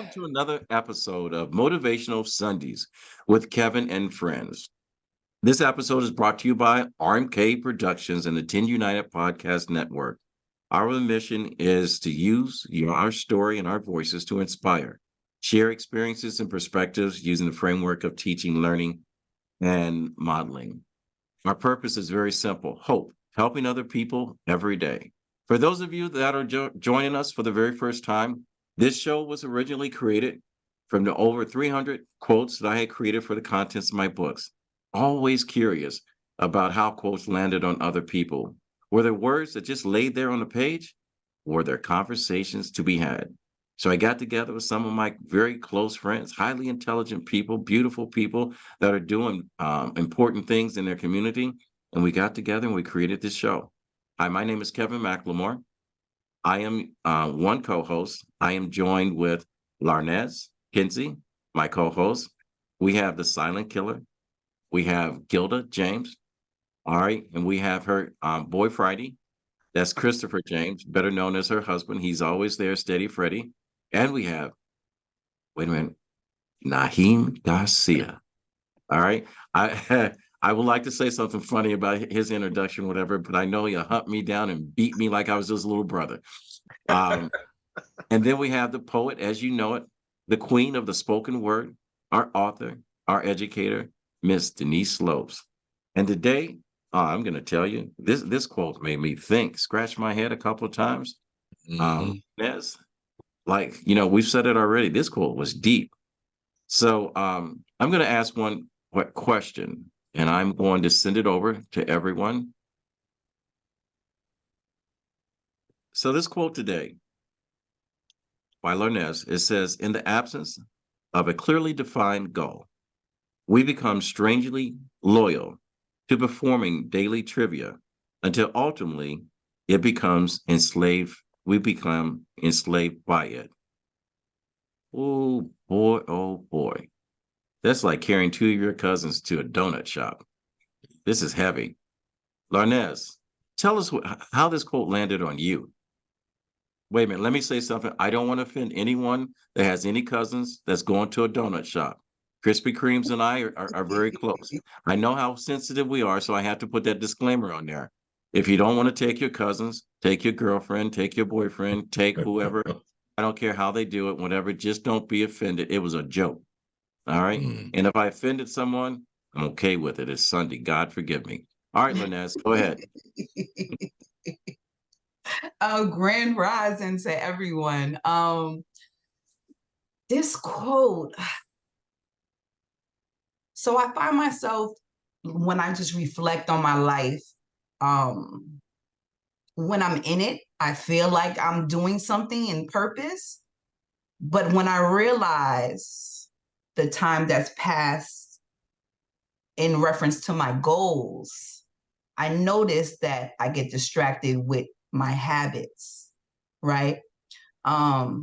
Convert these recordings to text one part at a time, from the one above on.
welcome to another episode of Motivational Sundays with Kevin and Friends. This episode is brought to you by RMK Productions and the 10 United Podcast Network. Our mission is to use our story and our voices to inspire, share experiences and perspectives using the framework of teaching, learning, and modeling. Our purpose is very simple: hope, helping other people every day. For those of you that are joining us for the very first time, this show was originally created from the over 300 quotes that I had created for the contents of my books. Always curious about how quotes landed on other people. Were there words that just laid there on the page? Or were there conversations to be had? So I got together with some of my very close friends, highly intelligent people, beautiful people that are doing important things in their community. And we got together and we created this show. Hi, my name is Kevin McLemore. I am one co-host. I am joined with Larnez Kinsey, my co-host. We have the Silent Killer. We have Gilda James. All right. And we have her boy Friday. That's Christopher James, better known as her husband. He's always there, steady Freddy. And we have, wait a minute, Naheem Garcia. All right. I I would like to say something funny about his introduction, whatever, but I know he'll hunt me down and beat me like I was his little brother. Um, and then we have the poet, as you know it, the queen of the spoken word, our author, our educator, Miss Denise Slopes. And today, I'm going to tell you, this quote made me think, scratch my head a couple of times. Yes, we've said it already. This quote was deep. So I'm going to ask one question, and I'm going to send it over to everyone. So this quote today by Larnez, it says, in the absence of a clearly defined goal, we become strangely loyal to performing daily trivia until ultimately it becomes enslaved. We become enslaved by it. Oh boy, oh boy. That's like carrying two of your cousins to a donut shop. This is heavy. Larnez, tell us how this quote landed on you. Wait a minute, let me say something. I don't want to offend anyone that has any cousins that's going to a donut shop. Krispy Kremes and I are very close. I know how sensitive we are, so I have to put that disclaimer on there. If you don't want to take your cousins, take your girlfriend, take your boyfriend, take whoever. I don't care how they do it, whatever. Just don't be offended. It was a joke. All right. And if I offended someone, I'm okay with it. It's Sunday. God forgive me. All right, Larnez, go ahead. Grand rising to everyone. This quote. So I find myself when I just reflect on my life, when I'm in it, I feel like I'm doing something in purpose. But when I realize the time that's passed in reference to my goals, I notice that I get distracted with my habits, right? I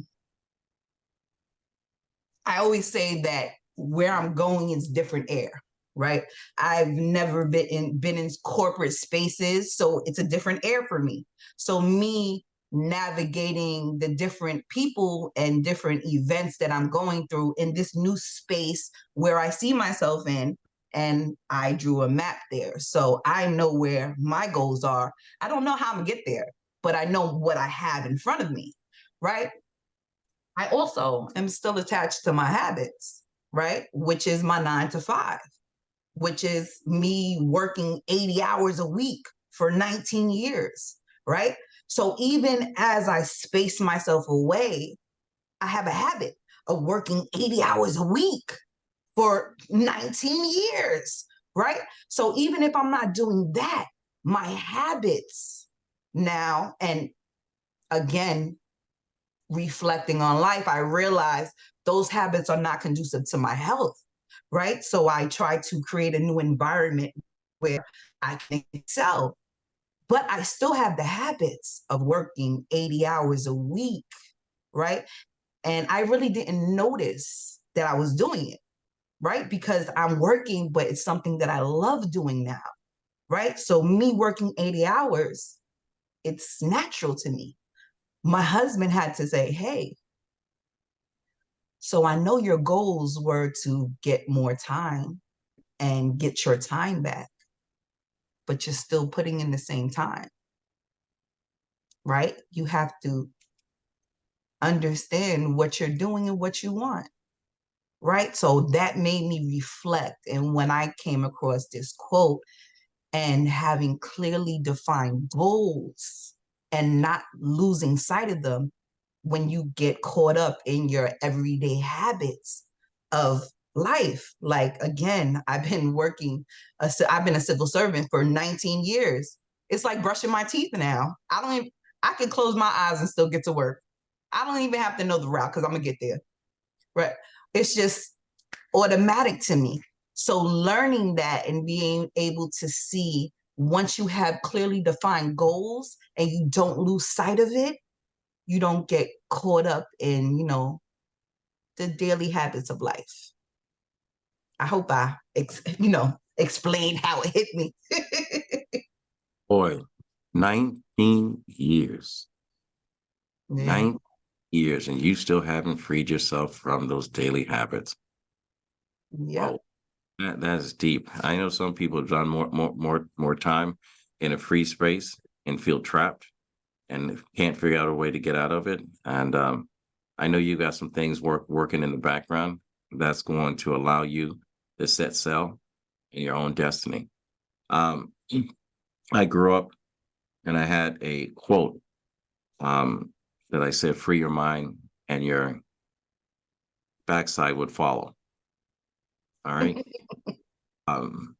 always say that where I'm going is different air, right? I've never been in corporate spaces, so it's a different air for me. So me navigating the different people and different events that I'm going through in this new space where I see myself in, and I drew a map there. So I know where my goals are. I don't know how I'm gonna get there, but I know what I have in front of me, right? I also am still attached to my habits, right? Which is my 9 to 5, which is me working 80 hours a week for 19 years, right? So even as I space myself away, I have a habit of working 80 hours a week for 19 years, right? So even if I'm not doing that, my habits now, and again, reflecting on life, I realized those habits are not conducive to my health, right? So I try to create a new environment where I can excel, but I still have the habits of working 80 hours a week, right? And I really didn't notice that I was doing it, right? Because I'm working, but it's something that I love doing now, right? So me working 80 hours, it's natural to me. My husband had to say, hey, So I know your goals were to get more time and get your time back, but you're still putting in the same time, right? You have to understand what you're doing and what you want, right? So that made me reflect. And when I came across this quote, and having clearly defined goals and not losing sight of them when you get caught up in your everyday habits of life. Like, again, I've been a civil servant for 19 years. It's like brushing my teeth now. I can close my eyes and still get to work. I don't even have to know the route because I'm gonna get there. Right. It's just automatic to me. So learning that and being able to see once you have clearly defined goals and you don't lose sight of it, you don't get caught up in, the daily habits of life. I hope explained how it hit me. Boy, 19 years. Yeah. 9 years, and you still haven't freed yourself from those daily habits. Yeah. Wow, that is deep. I know some people have done more time in a free space and feel trapped and can't figure out a way to get out of it. And I know you got some things working in the background that's going to allow you to set sail in your own destiny. Um, I grew up and I had a quote um, that I said, "Free your mind, and your backside would follow." All right. Um,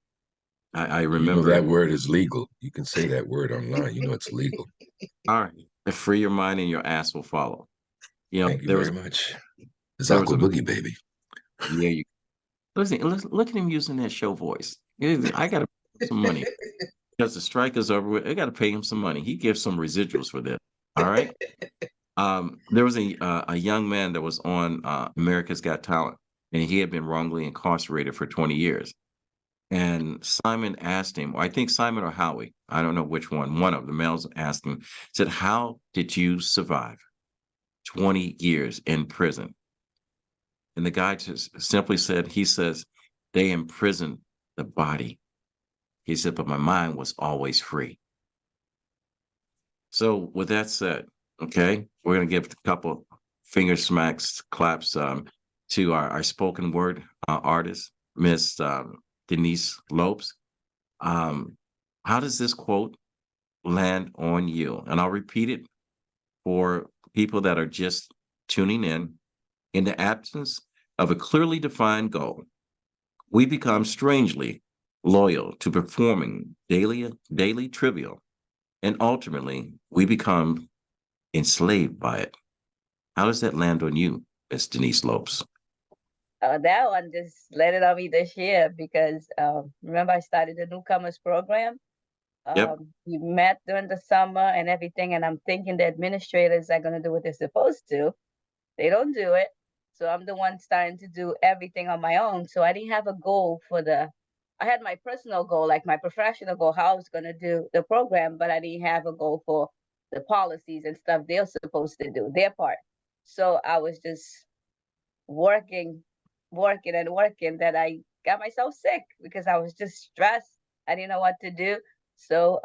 I You know remember. that word is legal. You can say that word online. You know it's legal. All right, free your mind, and your ass will follow. Thank you There was very much. there was Aqua a Boogie, baby. yeah. Listen, look at him using that show voice. I got to pay some money because the strike is over with. I got to pay him some money. He gives some residuals for this. All right. There was a young man that was on America's Got Talent, and he had been wrongly incarcerated for 20 years. And Simon asked him, I think Simon or Howie, I don't know which one of the males asked him, said, "How did you survive 20 years in prison?" And the guy just simply said, he says, "They imprisoned the body." He said, "But my mind was always free." So with that said, okay, we're going to give a couple finger smacks, claps to our spoken word artist, Miss Denise Lopes. Um, how does this quote land on you? And I'll repeat it for people that are just tuning in. In the absence of a clearly defined goal, we become strangely loyal to performing daily trivial, and ultimately we become enslaved by it. How does that land on you, Miss Denise Lopes? That one just landed on me this year because remember I started the newcomers program. Yep. We met during the summer and everything, and I'm thinking the administrators are going to do what they're supposed to. They don't do it. So I'm the one starting to do everything on my own. So I didn't have a goal I had my personal goal, like my professional goal, how I was going to do the program, but I didn't have a goal for the policies and stuff they're supposed to do, their part. So I was just working, working and working that I got myself sick because I was just stressed. I didn't know what to do. So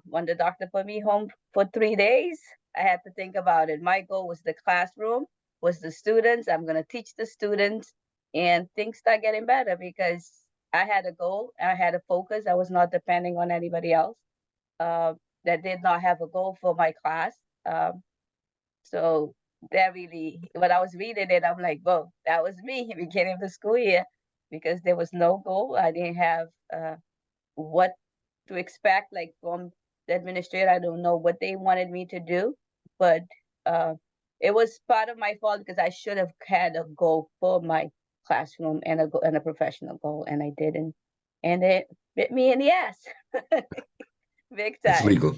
when the doctor put me home for 3 days, I had to think about it. My goal was the classroom, was the students. I'm going to teach the students, and things start getting better because I had a goal. I had a focus. I was not depending on anybody else uh, that did not have a goal for my class. So that really, when I was reading it, I'm like, whoa, that was me beginning of the school year because there was no goal. I didn't have what to expect, like from the administrator. I don't know what they wanted me to do, but uh, it was part of my fault because I should have had a goal for my classroom and a professional goal, and I didn't, and it bit me in the ass, big It's time. legal.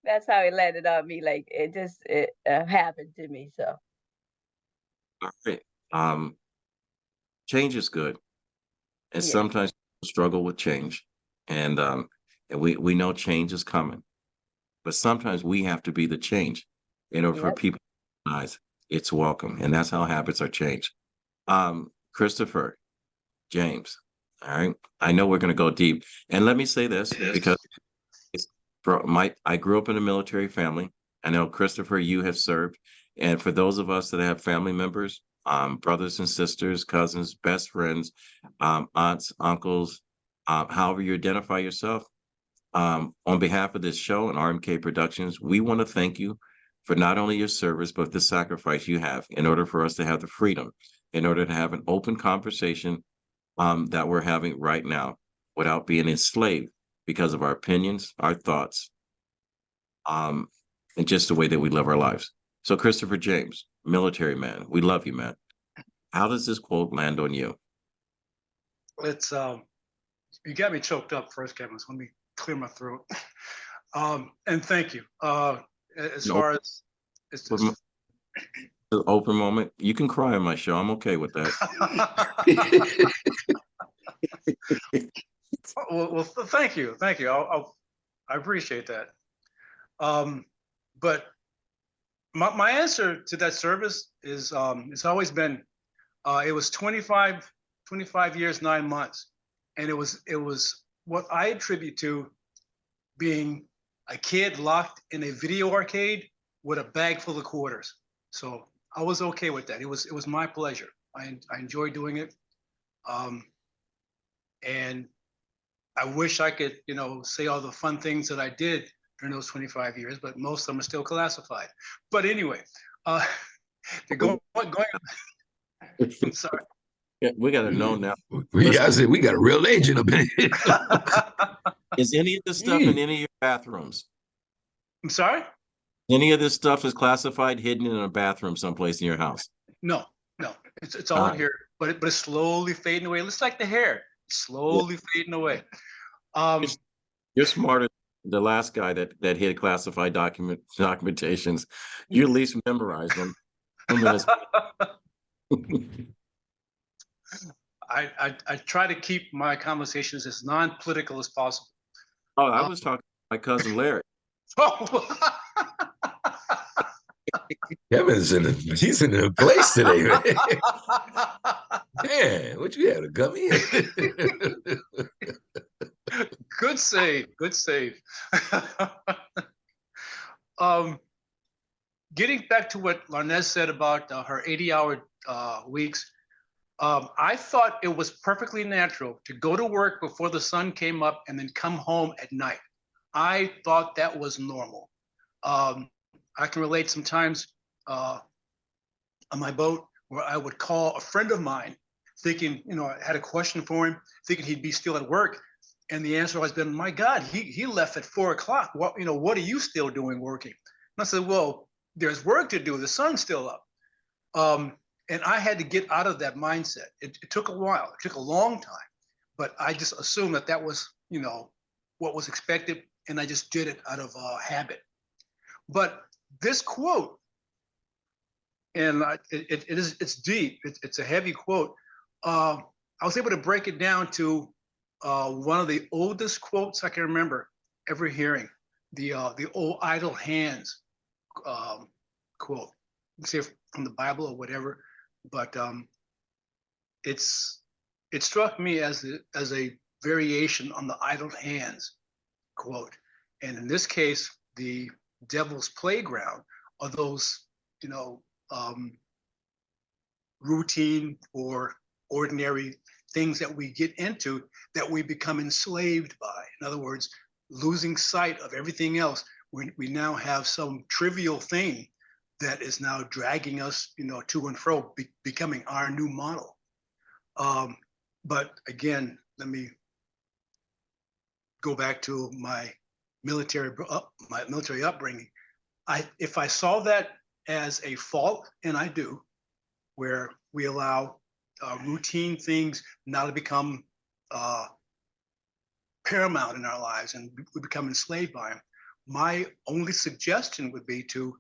That's how it landed on me. Like it happened to me. So All right. Um, Change is good, and yeah, sometimes people struggle with change, and we know change is coming, but sometimes we have to be the change in order for yep, people to recognize it's welcome. And that's how habits are changed. Christopher, James, all right. I know we're going to go deep. And let me say this because it's I grew up in a military family. I know, Christopher, you have served. And for those of us that have family members, brothers and sisters, cousins, best friends, aunts, uncles, however you identify yourself, on behalf of this show and RMK Productions, we want to thank you for not only your service, but the sacrifice you have in order for us to have the freedom, in order to have an open conversation that we're having right now without being enslaved because of our opinions, our thoughts, and just the way that we live our lives. So, Christopher James, military man, we love you, man. How does this quote land on you? It's you got me choked up first, Kevin. So let me clear my throat. And thank you. As far as it's the open moment, you can cry on my show. I'm okay with that. well, thank you. I appreciate that. But my answer to that service is it's always been it was 25 years, 9 months, and it was what I attribute to being a kid locked in a video arcade with a bag full of quarters. So I was okay with that. It was my pleasure. I enjoy doing it, and I wish I could, say all the fun things that I did during those 25 years, but most of them are still classified. But anyway, going. I'm sorry. Yeah, we got to know now. We got a real agent up in here. Is any of this stuff in any of your bathrooms? I'm sorry? Any of this stuff is classified, hidden in a bathroom someplace in your house? No. It's all in here, but it's slowly fading away. It looks like the hair, slowly fading away. You're smarter than the last guy that hid classified documentations. You at least memorized them. I try to keep my conversations as non-political as possible. Oh, I was talking to my cousin Larry. Kevin's he's in a place today, man. Man, what you had to come in? Good save. Getting back to what Larnez said about her 80-hour weeks, I thought it was perfectly natural to go to work before the sun came up and then come home at night. I thought that was normal. I can relate sometimes on my boat where I would call a friend of mine thinking, I had a question for him, thinking he'd be still at work. And the answer has been, my God, he left at 4 o'clock. What are you still doing working? And I said, well, there's work to do. The sun's still up. And I had to get out of that mindset. It took a while. It took a long time. But I just assumed that was, what was expected. And I just did it out of habit. But this quote, and it's deep. It's a heavy quote. I was able to break it down to one of the oldest quotes I can remember ever hearing. The old idle hands quote. Say from the Bible or whatever, but it struck me as a variation on the idle hands quote. And in this case, the devil's playground are those, routine or ordinary things that we get into that we become enslaved by. In other words, losing sight of everything else. We now have some trivial thing that is now dragging us, to and fro, becoming our new model. But again, let me go back to my military upbringing. If I saw that as a fault, and I do, where we allow routine things now to become paramount in our lives and we become enslaved by them, my only suggestion would be to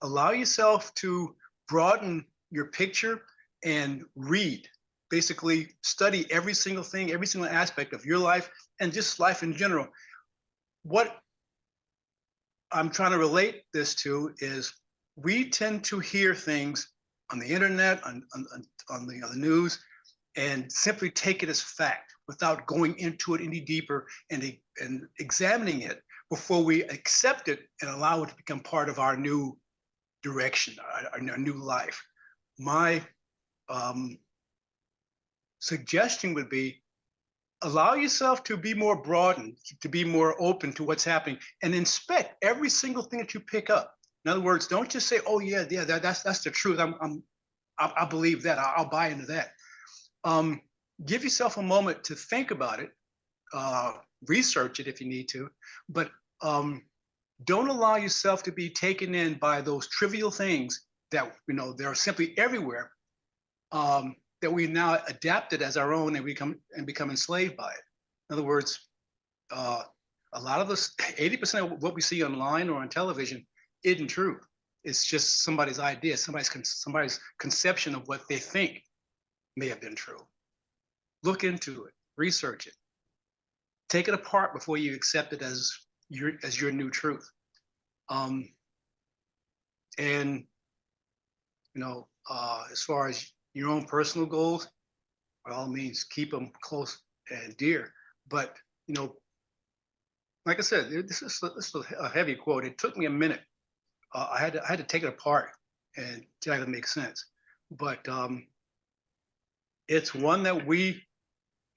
allow yourself to broaden your picture and read. Basically, study every single thing, every single aspect of your life and just life in general. What I'm trying to relate this to is we tend to hear things on the internet, on the news, and simply take it as fact without going into it any deeper and examining it before we accept it and allow it to become part of our new direction, our new life. My suggestion would be allow yourself to be more broadened, to be more open to what's happening, and inspect every single thing that you pick up. In other words, don't just say, "Oh yeah, that's the truth. I believe that. I'll buy into that." Give yourself a moment to think about it, research it if you need to, but don't allow yourself to be taken in by those trivial things that they're simply everywhere, that we now adapted as our own and become enslaved by it. In other words, a lot of this, 80% of what we see online or on television isn't true. It's just somebody's idea, somebody's conception of what they think may have been true. Look into it, research it, take it apart before you accept it as your new truth. And as far as your own personal goals, by all means, keep them close and dear. But like I said, this is a heavy quote. It took me a minute. I had to take it apart and try to make sense. But it's one that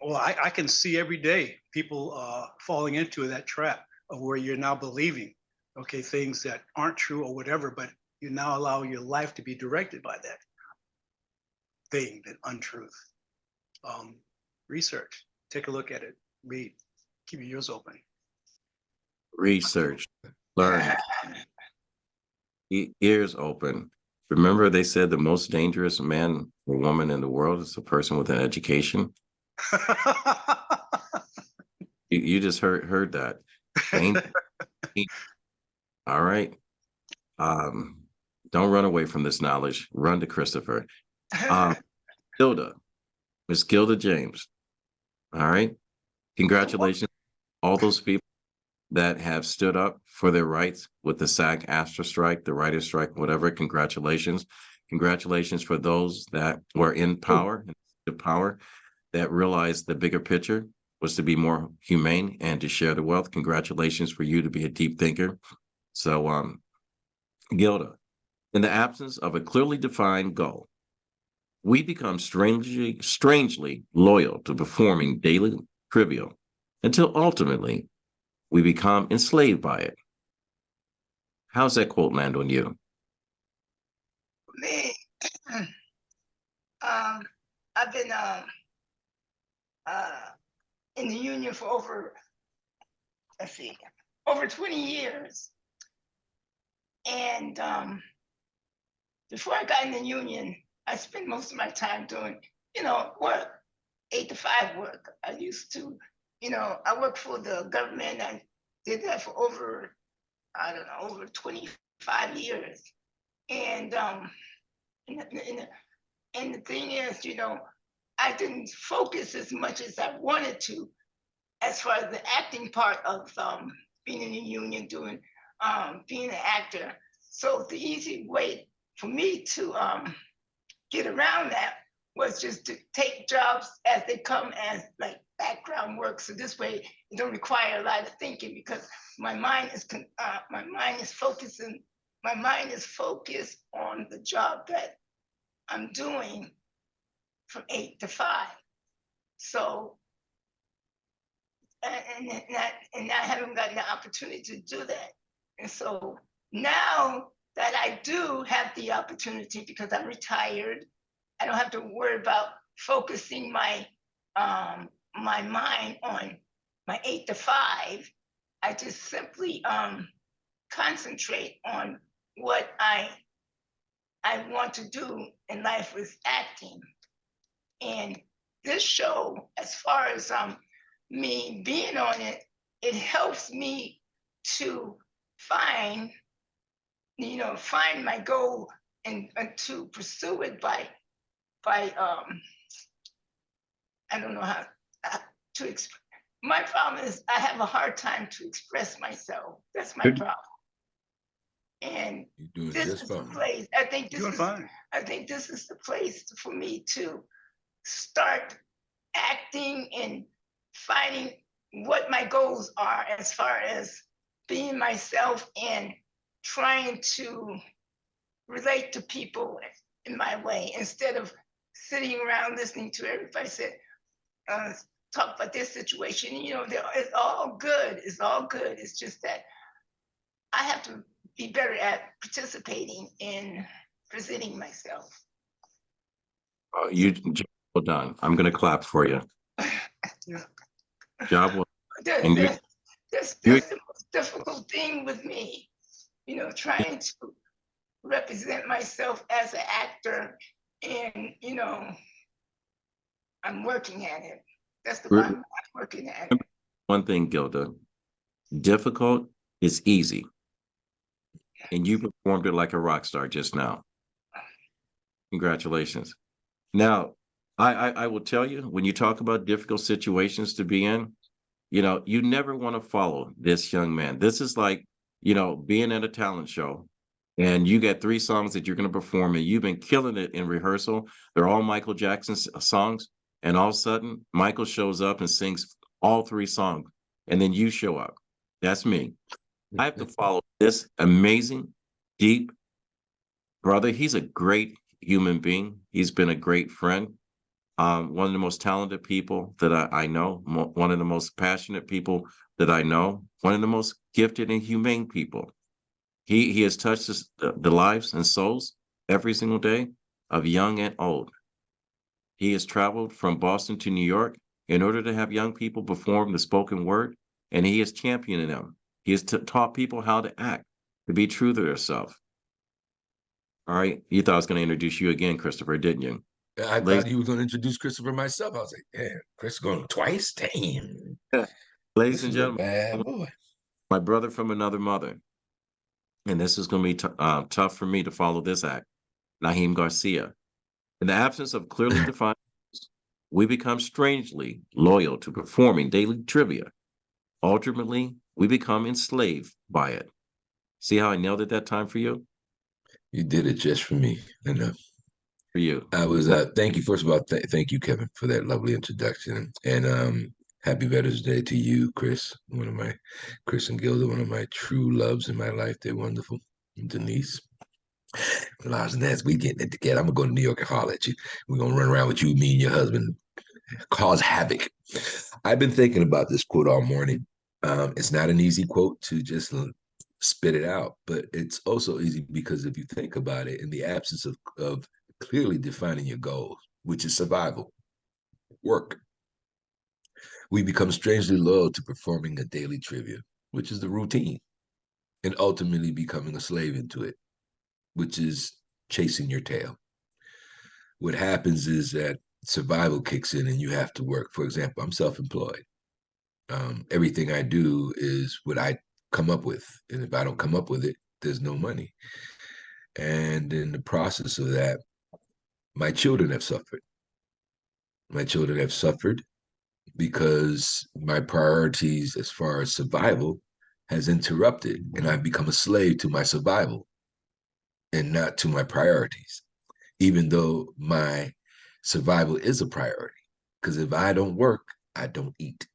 I can see every day people falling into that trap of where you're now believing, things that aren't true or whatever, but you now allow your life to be directed by that thing, that untruth. Research, take a look at it, read, keep your ears open. Research, learn, ears open. Remember, they said the most dangerous man or woman in the world is a person with an education. You just heard that. All right. Don't run away from this knowledge. Run to Christopher. Gilda, Miss Gilda James. All right. Congratulations, all those people that have stood up for their rights with the SAG-AFTRA strike, the writer's strike, whatever. Congratulations. Congratulations for those that were in power, that realized the bigger picture was to be more humane and to share the wealth. Congratulations for you to be a deep thinker. So, Gilda, in the absence of a clearly defined goal, we become strangely loyal to performing daily trivial until ultimately we become enslaved by it. How's that quote land on you? Me, I've been in the union for over 20 years. And before I got in the union, I spent most of my time doing, work, 8 to 5 work. I used to, I worked for the government. I did that for over 25 years. And the thing is, I didn't focus as much as I wanted to, as far as the acting part of being in the union, being an actor. So the easy way for me to get around that was just to take jobs as they come, as like background work. So this way, it don't require a lot of thinking, because my mind is focused on the job that I'm doing from 8 to 5. So, and I haven't gotten the opportunity to do that. And so now that I do have the opportunity, because I'm retired, I don't have to worry about focusing my my mind on my 8 to 5. I just simply concentrate on what I want to do in life with acting. And this show, as far as me being on it, it helps me to find my goal and to pursue it by I don't know how to express. My problem is I have a hard time to express myself. That's my problem. And You're doing this just is the fine. place. I think Doing fine. this is the place for me to start acting and finding what my goals are as far as being myself and trying to relate to people in my way instead of sitting around listening to everybody say, talk about this situation. You know, it's all good. It's all good. It's just that I have to be better at participating in presenting myself. Job well done. I'm going to clap for you. Yeah. Job well. That, And that, that's you, the most difficult thing with me, you know, trying to represent myself as an actor, and you know, I'm working at it. That's the one I'm working at it. one thing, Gilda, difficult is easy. And you performed it like a rock star just now. Congratulations. Now, I will tell you, when you talk about difficult situations to be in, you know, you never want to follow this young man. This is like, you know, being at a talent show and you got 3 songs that you're going to perform and you've been killing it in rehearsal. They're all Michael Jackson songs. And all of a sudden, Michael shows up and sings all 3 songs. And then you show up. That's me. I have to follow this amazing, deep brother. He's a great human being. He's been a great friend. One of the most talented people that I know, one of the most passionate people that I know, one of the most gifted and humane people. He has touched the lives and souls every single day of young and old. He has traveled from Boston to New York in order to have young people perform the spoken word, and he is championing them. He has taught people how to act, to be true to themselves. All right. You thought I was going to introduce you again, Christopher, didn't you? I Ladies, thought you were going to introduce Christopher myself. I was like, damn, Chris going twice? Damn. ladies This and is a gentlemen, bad boy. my brother from another mother. And this is going to be tough for me to follow this act. Naheem Garcia. In the absence of clearly defined rules, we become strangely loyal to performing daily trivia. Ultimately, we become enslaved by it. See how I nailed it that time for you? You did it just for me. Enough. For you. I was thank you. First of all, thank you, Kevin, for that lovely introduction. And happy Veterans Day to you, Chris. Chris and Gilda, one of my true loves in my life. They're wonderful. And Denise. Lars and Naz, we getting it together. I'm gonna go to New York and holler at you. We're gonna run around with you, me and your husband, cause havoc. I've been thinking about this quote all morning. It's not an easy quote to just spit it out, but it's also easy because if you think about it, in the absence of clearly defining your goals, which is survival, work, we become strangely loyal to performing a daily trivia, which is the routine, and ultimately becoming a slave into it, which is chasing your tail. What happens is that survival kicks in and you have to work. For example, I'm self-employed. Everything I do is what I come up with. And if I don't come up with it, there's no money. And in the process of that, my children have suffered. My children have suffered because my priorities as far as survival has interrupted, and I've become a slave to my survival and not to my priorities, even though my survival is a priority. Because if I don't work, I don't eat.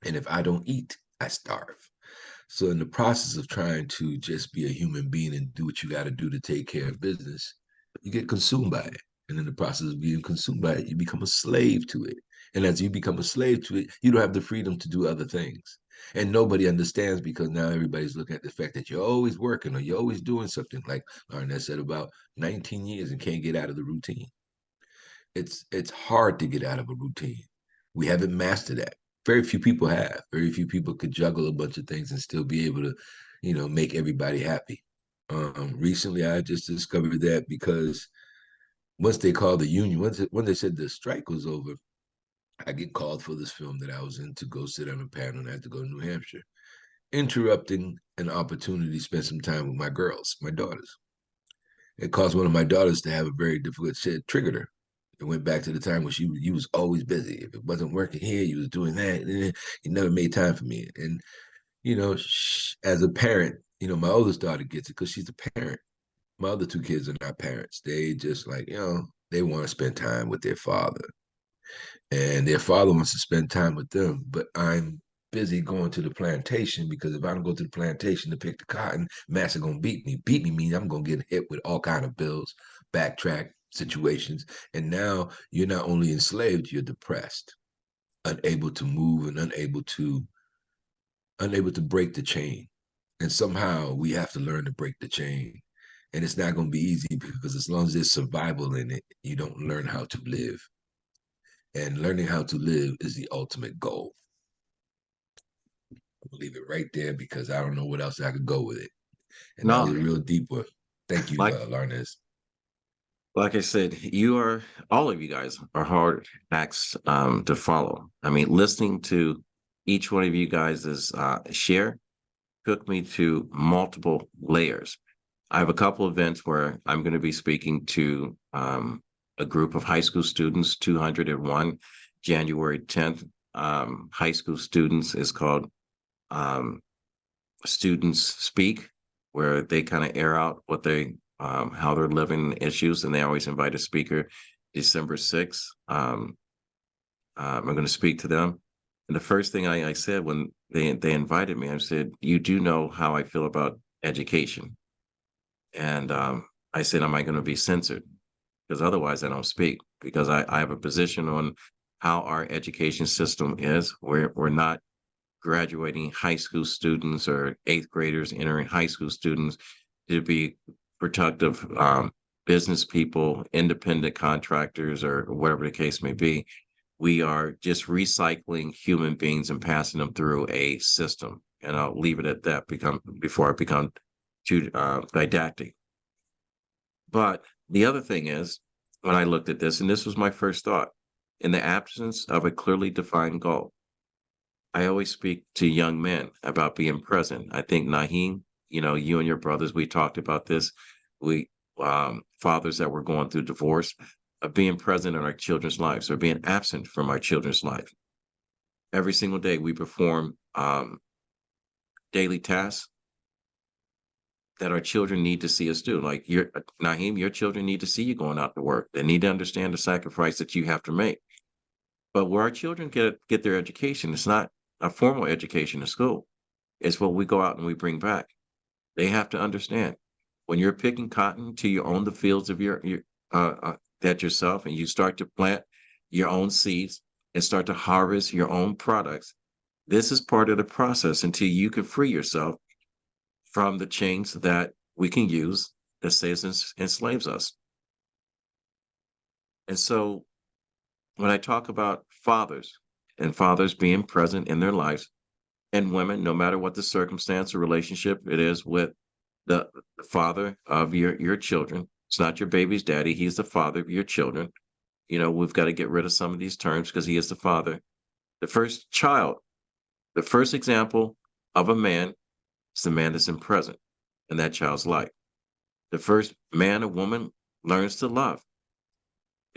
And if I don't eat, I starve. So in the process of trying to just be a human being and do what you got to do to take care of business, you get consumed by it. And in the process of being consumed by it, you become a slave to it. And as you become a slave to it, you don't have the freedom to do other things. And nobody understands because now everybody's looking at the fact that you're always working or you're always doing something, like Arnett said, about 19 years and can't get out of the routine. It's hard to get out of a routine. We haven't mastered that. Very few people have. Very few people could juggle a bunch of things and still be able to, make everybody happy. Recently, I just discovered that because once they called the union, when they said the strike was over, I get called for this film that I was in to go sit on a panel, and I had to go to New Hampshire, interrupting an opportunity to spend some time with my girls, my daughters. It caused one of my daughters to have a very difficult shit, triggered her. It went back to the time when you was always busy. If it wasn't working here, you was doing that. And you never made time for me. And as a parent, my oldest daughter gets it because she's a parent. My other two kids are not parents. They just like, they want to spend time with their father. And their father wants to spend time with them, but I'm busy going to the plantation because if I don't go to the plantation to pick the cotton, Master gonna beat me. Beat me means I'm gonna get hit with all kind of bills, backtrack situations. And now you're not only enslaved, you're depressed, unable to move and unable to break the chain. And somehow we have to learn to break the chain. And it's not going to be easy because as long as there's survival in it, you don't learn how to live. And learning how to live is the ultimate goal. I'll leave it right there because I don't know what else I could go with it. And that was a real deep one. Thank you, Larnez. Like I said, all of you guys are hard acts to follow. I mean, listening to each one of you guys' share took me to multiple layers. I have a couple events where I'm going to be speaking to a group of high school students, 201, January 10th. High school students is called Students Speak, where they kind of air out how they're living issues, and they always invite a speaker. December 6th, I'm going to speak to them. And the first thing I said when they invited me, I said, "You do know how I feel about education." And I said, "Am I going to be censored? Because otherwise I don't speak, because I have a position on how our education system is. We're not graduating high school students or eighth graders entering high school students to be productive business people, independent contractors, or whatever the case may be. We are just recycling human beings and passing them through a system." And I'll leave it at that before I become too didactic. But the other thing is, when I looked at this, and this was my first thought, in the absence of a clearly defined goal, I always speak to young men about being present. I think Naheem, you and your brothers, we talked about this. We fathers that were going through divorce, of being present in our children's lives or being absent from our children's life. Every single day we perform daily tasks that our children need to see us do. Like Naheem, your children need to see you going out to work. They need to understand the sacrifice that you have to make. But where our children get their education, it's not a formal education in school. It's what we go out and we bring back. They have to understand when you're picking cotton till you own the fields of that yourself, and you start to plant your own seeds and start to harvest your own products. This is part of the process until you can free yourself from the chains that we can use that says enslaves us. And so when I talk about fathers and fathers being present in their lives, and women, no matter what the circumstance or relationship it is with the father of your children, it's not your baby's daddy, he's the father of your children. We've got to get rid of some of these terms because he is the father. The first child, the first example of a man is the man that's in present in that child's life. The first man or woman learns to love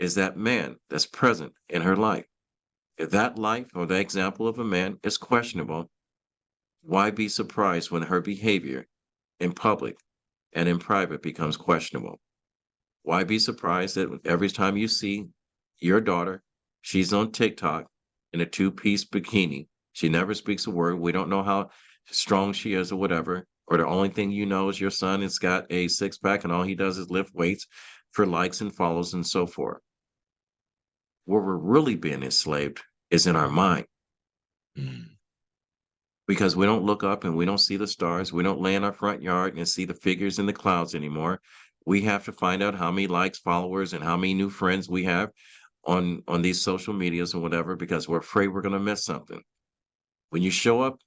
is that man that's present in her life. If that life or that example of a man is questionable, why be surprised when her behavior in public and in private becomes questionable? Why be surprised that every time you see your daughter, she's on TikTok in a two-piece bikini. She never speaks a word. We don't know how strong she is or whatever. Or the only thing you know is your son has got a six-pack and all he does is lift weights for likes and follows and so forth. Where we're really being enslaved is in our mind. Because we don't look up and we don't see the stars. We don't lay in our front yard and see the figures in the clouds anymore. We have to find out how many likes, followers, and how many new friends we have on these social medias and whatever, because we're afraid we're going to miss something. When you show up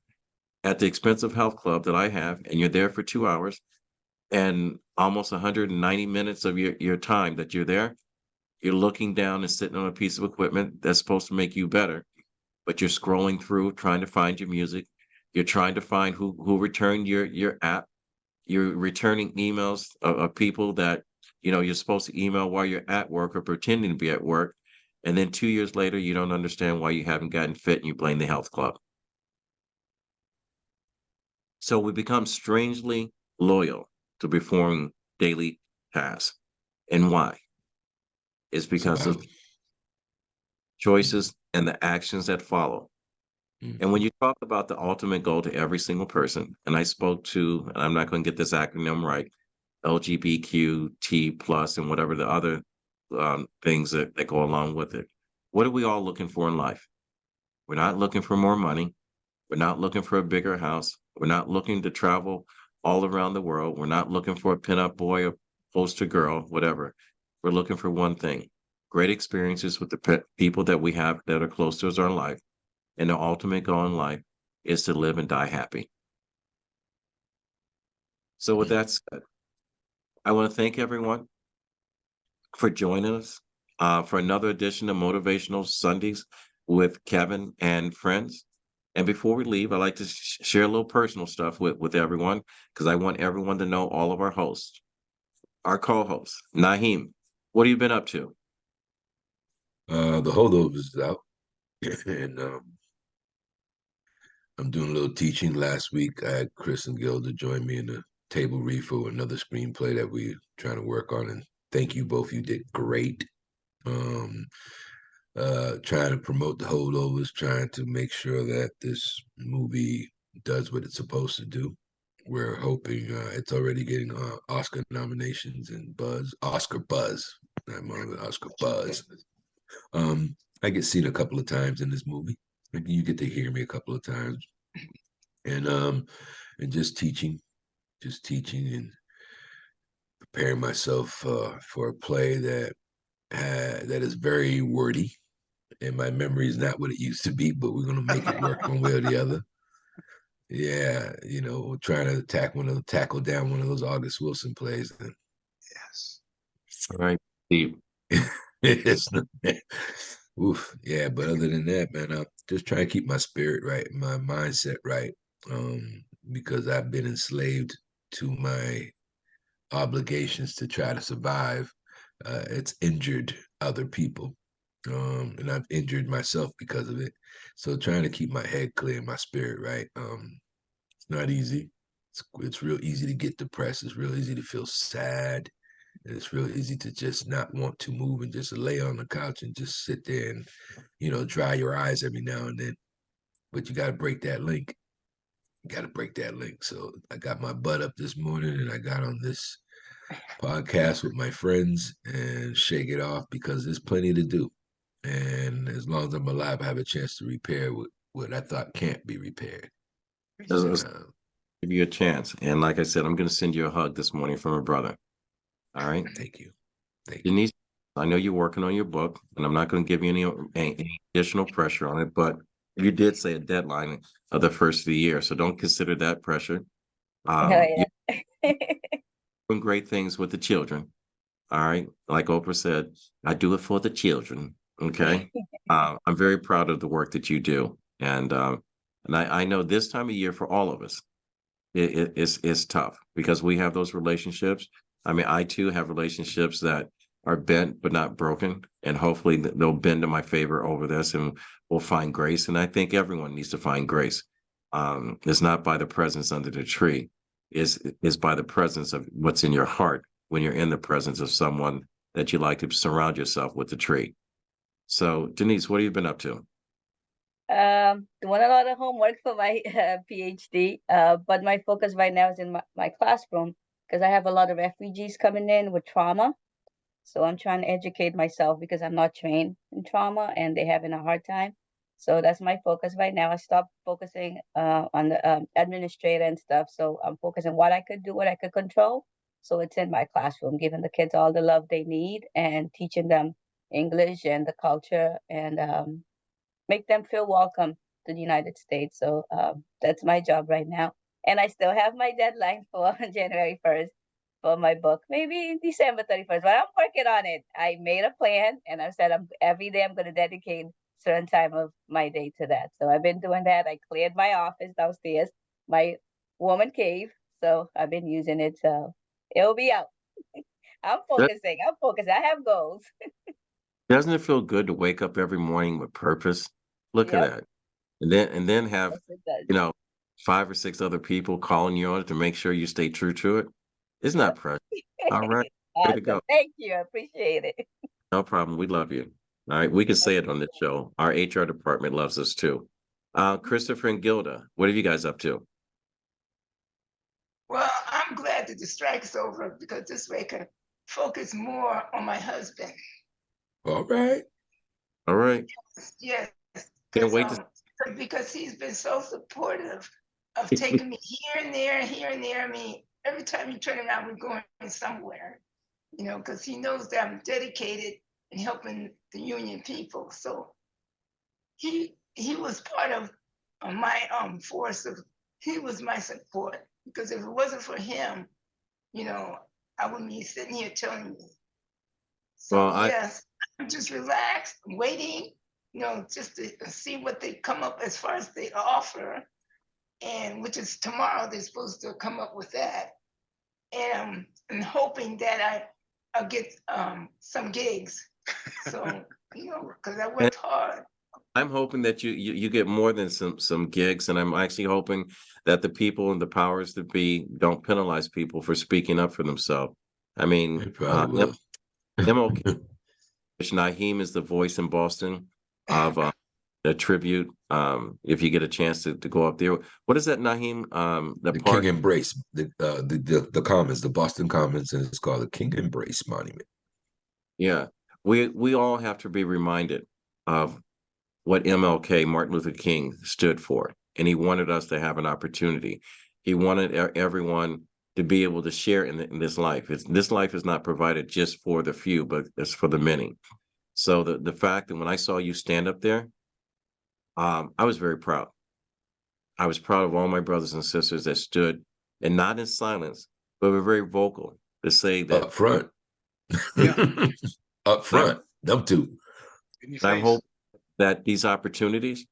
at the expensive health club that I have, and you're there for 2 hours and almost 190 minutes of your time that you're there, you're looking down and sitting on a piece of equipment that's supposed to make you better, but you're scrolling through trying to find your music. You're trying to find who returned your app. You're returning emails of people that you're supposed to email while you're at work or pretending to be at work. And then 2 years later, you don't understand why you haven't gotten fit and you blame the health club. So we become strangely loyal to performing daily tasks. And why? It's because of Survival. choices and the actions that follow. And when Mhm. you talk about the ultimate goal to every single person, and I spoke to, and I'm not going to get this acronym right, LGBTQT plus and whatever the other things that go along with it. What are we all looking for in life? We're not looking for more money. We're not looking for a bigger house. We're not looking to travel all around the world. We're not looking for a pinup boy or poster girl, whatever. We're looking for one thing: great experiences with the people that we have that are close to us in our life. And the ultimate goal in life is to live and die happy. So, with Mm. that said, I want to thank everyone for joining us for another edition of Motivational Sundays with Kevin and friends. And before we leave, I'd like to share a little personal stuff with everyone because I want everyone to know all of our hosts, our co-hosts. Naheem, what have you been up to? The holdovers is out, and I'm doing a little teaching. Last week, I had Chris and Gilda join me in the table read for another screenplay that we're trying to work on. And thank you both. You did great. Um, Trying to promote the holdovers, trying to make sure that this movie does what it's supposed to do. We're hoping it's already getting Oscar nominations and Oscar buzz. I'm on the Oscar buzz. I get seen a couple of times in this movie. Maybe you get to hear me a couple of times, and just teaching and preparing myself for a play that is very wordy. And my memory is not what it used to be, but we're gonna make it work one way or the other. Yeah, we're trying to tackle down one of those August Wilson plays. And Yes. All right, Steve. it's not, oof, yeah. But other than that, man, I'm just trying to keep my spirit right, my mindset right, because I've been enslaved to my obligations to try to survive. It's injured other people, and I've injured myself because of it. So trying to keep my head clear, my spirit right. It's not easy. It's real easy to get depressed. It's real easy to feel sad. And it's real easy to just not want to move and just lay on the couch and just sit there and, dry your eyes every now and then. But you got to break that link. You got to break that link. So I got my butt up this morning and I got on this podcast with my friends and shake it off because there's plenty to do. And as long as I'm alive, I have a chance to repair what I thought can't be repaired. Let's, And let's give you a chance. And like I said, I'm going to send you a hug this morning from a brother. All right. thank you. Thank you. Denise, I know you're working on your book, and I'm not going to give you any additional pressure on it, but you did say a deadline of the first of the year, so don't consider that pressure. You're Oh, yeah. doing great things with the children. All right. Like Oprah said, I do it for the children. Okay. I'm very proud of the work that you do. And I know this time of year for all of us, it's tough because we have those relationships. I mean, I too have relationships that are bent but not broken, and hopefully they'll bend to my favor over this, and we'll find grace. And I think everyone needs to find grace. It's not by the presence under the tree; is by the presence of what's in your heart when you're in the presence of someone that you like to surround yourself with the tree. So, Denise, what have you been up to? Doing a lot of homework for my PhD, but my focus right now is in my classroom because I have a lot of refugees coming in with trauma. So I'm trying to educate myself because I'm not trained in trauma and they're having a hard time. So that's my focus right now. I stopped focusing on the administrator and stuff. So I'm focusing what I could do, what I could control. So it's in my classroom, giving the kids all the love they need and teaching them English and the culture and make them feel welcome to the United States. So that's my job right now. And I still have my deadline for January 1st for my book, maybe December 31st, but I'm working on it. I made a plan and I said every day I'm going to dedicate certain time of my day to that. So I've been doing that. I cleared my office downstairs, my woman cave. So I've been using it. So it'll be out. I'm That, focusing. I'm focused. I have goals. doesn't it feel good to wake up every morning with purpose? Look at Yep. that. And then have, Yes, it does. you know, 5 or 6 other people calling you on it to make sure you stay true to it. It's not pressure. All right. Way to go. Awesome. Thank you. I appreciate it. No problem. We love you. All right. We can say it on this show. Our HR department loves us too. Christopher and Gilda, what are you guys up to? Well, I'm glad that the strike's over because this way I can focus more on my husband. All right. All right. Yes, Can't wait to because he's been so supportive of taking me here and there, here and there. I mean, every time you turn around, we're going somewhere, you know, because he knows that I'm dedicated in helping the union people. So he was part of my force of, he was my support, because if it wasn't for him, you know, I wouldn't be sitting here telling you. So Well, yes, I'm just relaxed, waiting, you know, just to see what they come up as far as they offer, and which is tomorrow. They're supposed to come up with that, and hoping that I'll get some gigs. So you know, because I worked hard. I'm hoping that you get more than some gigs, and I'm actually hoping that the people and the powers that be don't penalize people for speaking up for themselves. I They mean, probably will. MLK, which Naheem is the voice in Boston of a tribute. If you get a chance to go up there, what is that, Naheem? The The park. King Embrace, the Commons, the Boston Commons, and it's called the King Embrace Monument. Yeah, we all have to be reminded of what MLK, Martin Luther King, stood for, and he wanted us to have an opportunity. He wanted everyone to be able to share in this life. This life is not provided just for the few, but it's for the many. So the fact that when I saw you stand up there, I was very proud. I was proud of all my brothers and sisters that stood, and not in silence, but were very vocal to say that. Up front. Yeah. Up front. Them two. In your I'm face. hoping that these opportunities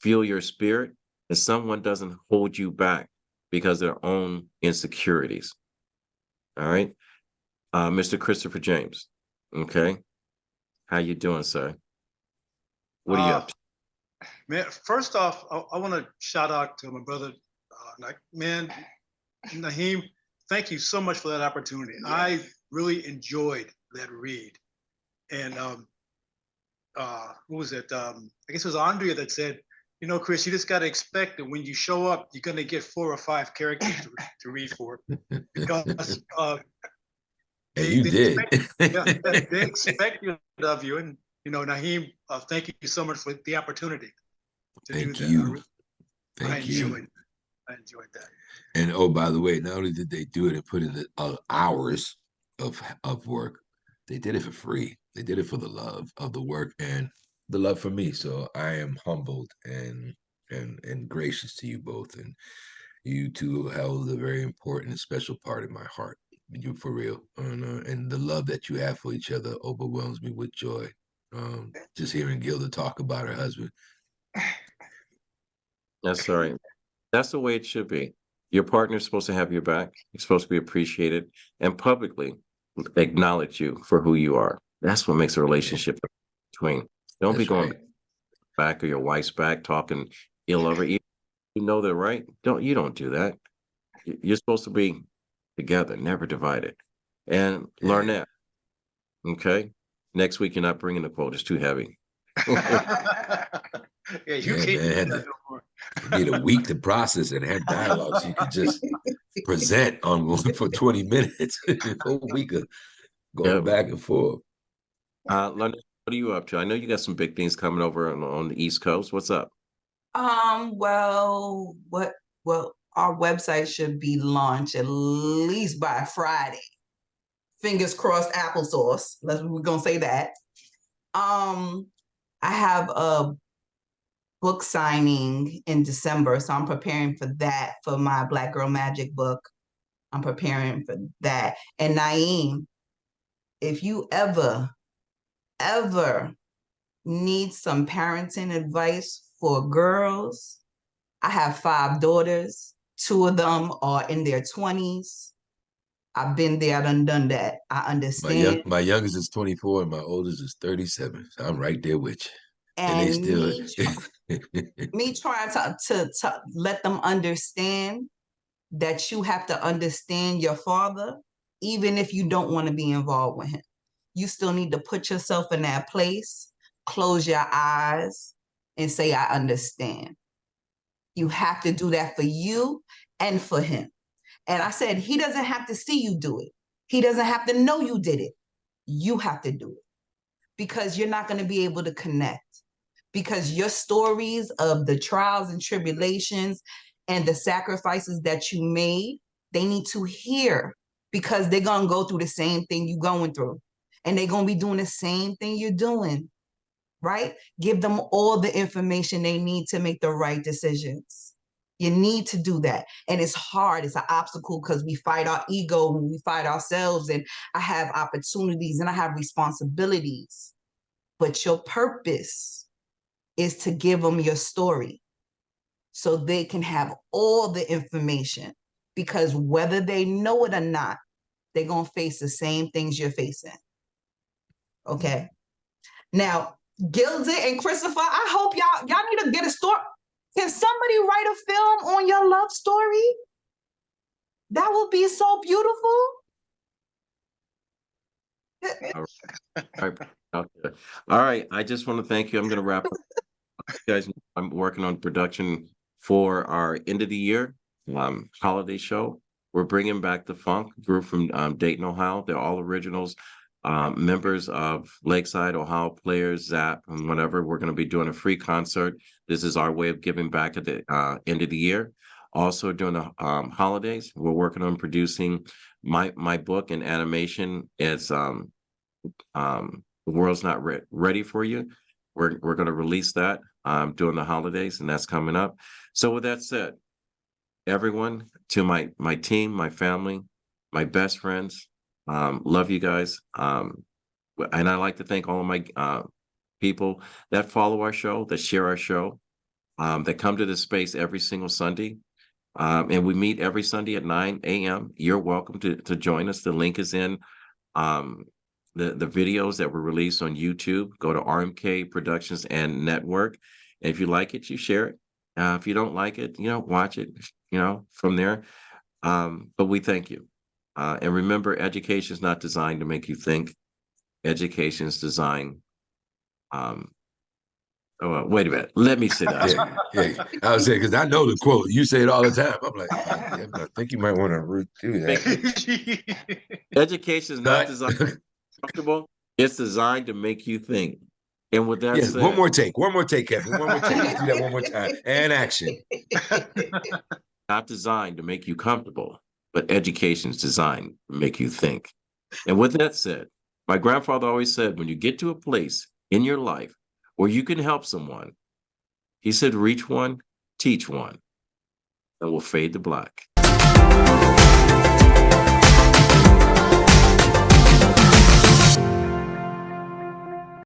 feel your spirit, and someone doesn't hold you back because of their own insecurities. All right, Mr. Christopher James. Okay, how you doing, sir? What are you up to? Man, first off, I want to shout out to my brother, man, Naheem. Thank you so much for that opportunity. Yeah. I really enjoyed that read. And who was it? I guess it was Andrea that said, you know, Chris, you just got to expect that when you show up, you're going to get 4 or 5 characters to read for, because And you did. they expect it of you. And, you know, Naheem, thank you so much for the opportunity to do Thank that. you. I Thank you. enjoyed that. And oh, by the way, not only did they do it and put in the hours of work, they did it for free. They did it for the love of the work and the love for me. So I am humbled and gracious to you both. And you two held a very important and special part in my heart. You for real. And the love that you have for each other overwhelms me with joy. Just hearing Gilda talk about her husband. That's all right. That's the way it should be. Your partner's supposed to have your back. You're supposed to be appreciated and publicly acknowledge you for who you are. That's what makes a relationship between. Don't be That's going right. back or your wife's back talking ill over you. You know they're right. Don't do that. You're supposed to be together, never divided. And learn Yeah. that. Okay. Next week you're not bringing the quote. It's too heavy. Yeah, you Yeah, can't man, do had that to- no more. Need a week to process and have dialogue so you could just present on one for 20 minutes. A whole week of going Yeah. back and forth. London, what are you up to? I know you got some big things coming over on the East Coast. What's up? Well, our website should be launched at least by Friday. Fingers crossed, applesauce. We're gonna say that. I have a book signing in December, so I'm preparing for that for my Black Girl Magic book. I'm preparing for that. And Naeem, if you ever need some parenting advice for girls, I have 5 daughters. 2 of them are in their 20s. I've been there, I done that. I understand. My youngest is 24 and my oldest is 37. So I'm right there with you. And they And still Me trying to let them understand that you have to understand your father, even if you don't want to be involved with him. You still need to put yourself in that place, close your eyes, and say, I understand. You have to do that for you and for him. And I said, he doesn't have to see you do it. He doesn't have to know you did it. You have to do it because you're not going to be able to connect. Because your stories of the trials and tribulations and the sacrifices that you made, they need to hear because they're going to go through the same thing you're going through. And they're going to be doing the same thing you're doing, right? Give them all the information they need to make the right decisions. You need to do that. And it's hard. It's an obstacle because we fight our ego when we fight ourselves. And I have opportunities and I have responsibilities. But your purpose is to give them your story so they can have all the information. Because whether they know it or not, they're going to face the same things you're facing. Okay? Now, Gilda and Christopher, I hope y'all need to get a story. Can somebody write a film on your love story? That would be so beautiful. All right. I just want to thank you. I'm going to wrap up. You guys, I'm working on production for our end of the year holiday show. We're bringing back the Funk group from Dayton, Ohio. They're all originals, members of Lakeside, Ohio Players, Zap, and whatever. We're going to be doing a free concert. This is our way of giving back at the end of the year. Also during the holidays, we're working on producing my book and animation. It's The World's Not Ready for You. We're going to release that during the holidays, and that's coming up. So with that said, everyone, to my team, my family, my best friends, love you guys. And I'd like to thank all of my people that follow our show, that share our show, that come to this space every single Sunday. And we meet every Sunday at 9 a.m. You're welcome to join us. The link is in the videos that were released on YouTube. Go to RMK Productions and Network. And if you like it, you share it. If you don't like it, watch it, from there. But we thank you. And remember, education is not designed to make you think. Education is designed. Wait a minute. Let me sit down. Yeah. I was saying, because I know the quote. You say it all the time. I'm like, I think you might want to do that. Education is not designed to be comfortable. It's designed to make you think. And with that said, one more take, Kevin. One more take. Let's do that one more time. And action. Not designed to make you comfortable, but education is designed to make you think. And with that said, my grandfather always said, when you get to a place in your life where you can help someone, he said, reach one, teach one, and we'll fade to black.